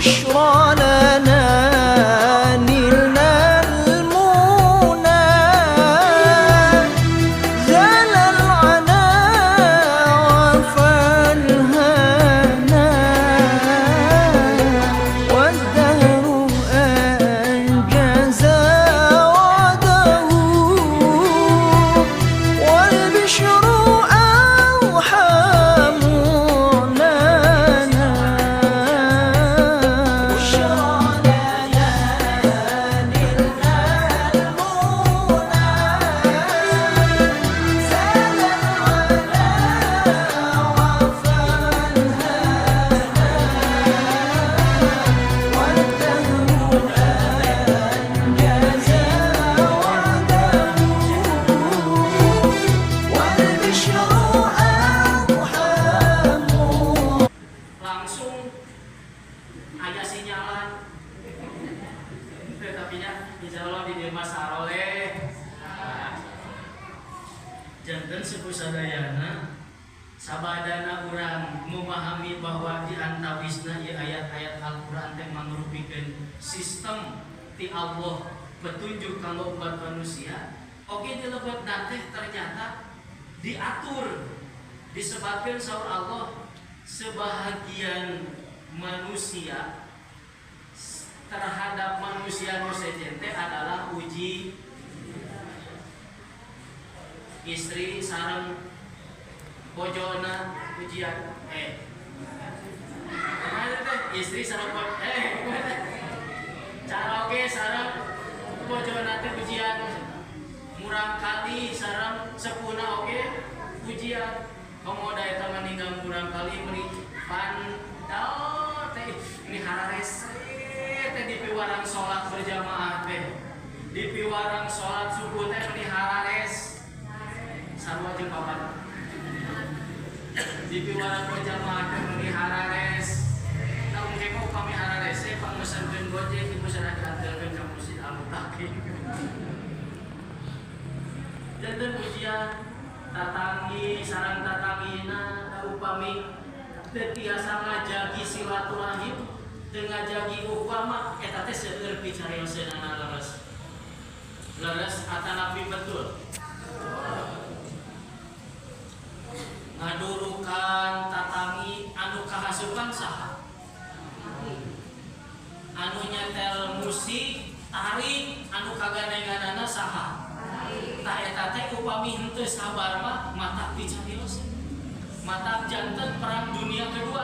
والبشرى لنا نلنا المنى زال العنا وفالهنا والدهر أنجز وعده والبشر أوحام لنا بشرى لنا نلنا المنى زال العنا وفالهنا والدهر أنجز وعده والبشر أوحام. Langsung aja sinyalan tetapinya insya Allah di Demas Saroleh jantan sepuh sadayana sabadana urang memahami bahwa di antawisna ieu ayat-ayat Al-Qur'an teh mangrupikeun sistem ti Allah petunjuk kanggo umat manusia. Oke dilebetna teh ternyata diatur disebabkan saur Allah sebahagian manusia terhadap manusia nu sejen teh adalah uji istri sareng bojona ujian mana teh istri sareng cara oke sareng bojona teh ujian murang kali sareng sepuna oke ujian komoda eta maninggal murang kali meuni pandal teh ini hararese teh di piwarang salat berjamaah teh di piwarang salat subuh teh meuni harares sarua jeung papat di piwarang berjamaah teh meuni harares namun kemo kami hararese pangmesenkeun Gojek ibu sadaya diantarkeun ka Masjid Al-Mutakin janten ujian tatangi sarang tatangina upami teu tiasa ngajagi silaturahim teu ngajagi upama eta teh seueur picarioseunana leres atanapi betul ngadurukan tatangi anu kahasupan saha anu nyetel musik tarik anu kagandenganana saha tah eta teh upami henteu sabar mah mata picarioseun mata janten perang dunia kedua